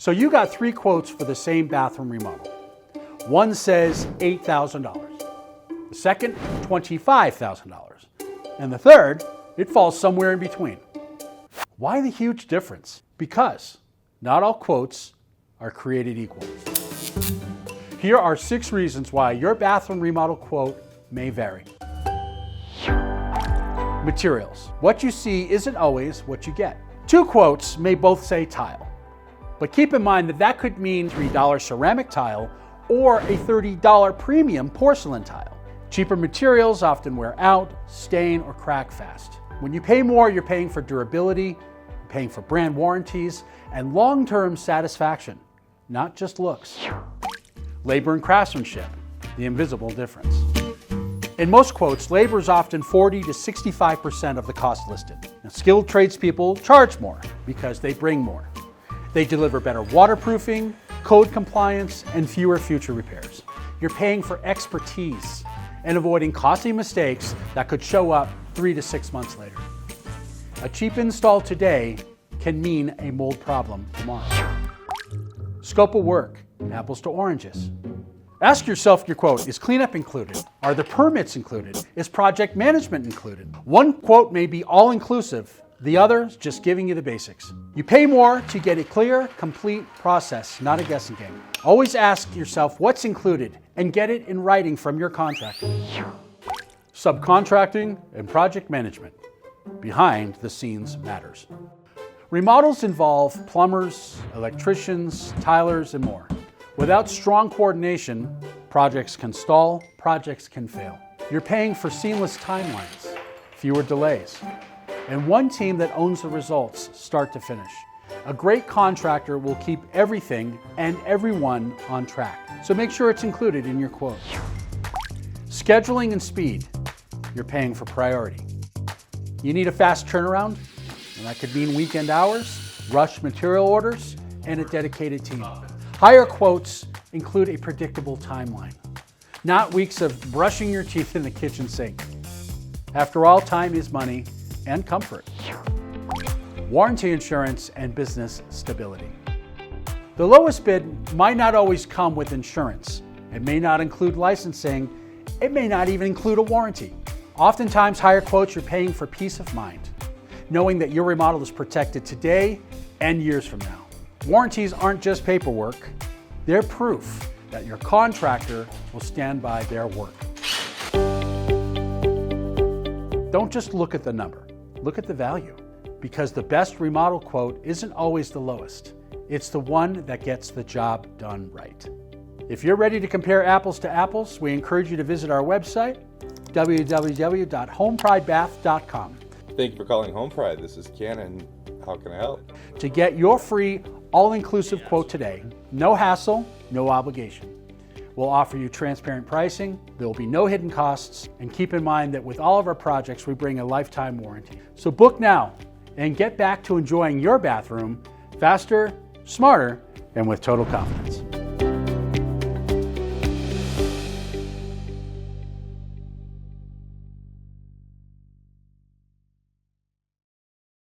So you got 3 quotes for the same bathroom remodel. One says $8,000. The second, $25,000. And the third, it falls somewhere in between. Why the huge difference? Because not all quotes are created equal. Here are 6 reasons why your bathroom remodel quote may vary. Materials. What you see isn't always what you get. 2 quotes may both say tile, but keep in mind that that could mean $3 ceramic tile or a $30 premium porcelain tile. Cheaper materials often wear out, stain, or crack fast. When you pay more, you're paying for durability, you're paying for brand warranties, and long-term satisfaction, not just looks. Labor and craftsmanship, the invisible difference. In most quotes, labor is often 40 to 65% of the cost listed. Now, skilled tradespeople charge more because they bring more. They deliver better waterproofing, code compliance, and fewer future repairs. You're paying for expertise and avoiding costly mistakes that could show up 3 to 6 months later. A cheap install today can mean a mold problem tomorrow. Scope of work, apples to oranges. Ask yourself your quote, is cleanup included? Are the permits included? Is project management included? One quote may be all-inclusive, the other is just giving you the basics. You pay more to get a clear, complete process, not a guessing game. Always ask yourself what's included and get it in writing from your contractor. Subcontracting and project management. Behind the scenes matters. Remodels involve plumbers, electricians, tilers, and more. Without strong coordination, projects can stall, projects can fail. You're paying for seamless timelines, fewer delays, and one team that owns the results start to finish. A great contractor will keep everything and everyone on track, so make sure it's included in your quote. Scheduling and speed, you're paying for priority. You need a fast turnaround, and that could mean weekend hours, rush material orders, and a dedicated team. Higher quotes include a predictable timeline, not weeks of brushing your teeth in the kitchen sink. After all, time is money and comfort. Warranty insurance and business stability. The lowest bid might not always come with insurance. It may not include licensing. It may not even include a warranty. Oftentimes, higher quotes you're paying for peace of mind, knowing that your remodel is protected today and years from now. Warranties aren't just paperwork, they're proof that your contractor will stand by their work. Don't just look at the number, look at the value, because the best remodel quote isn't always the lowest. It's the one that gets the job done right. If you're ready to compare apples to apples, we encourage you to visit our website, www.homepridebath.com. Thank you for calling Home Pride. This is Ken, and how can I help? To get your free all-inclusive quote today, no hassle, no obligation. We'll offer you transparent pricing, there will be no hidden costs, and keep in mind that with all of our projects, we bring a lifetime warranty. So book now and get back to enjoying your bathroom faster, smarter, and with total confidence.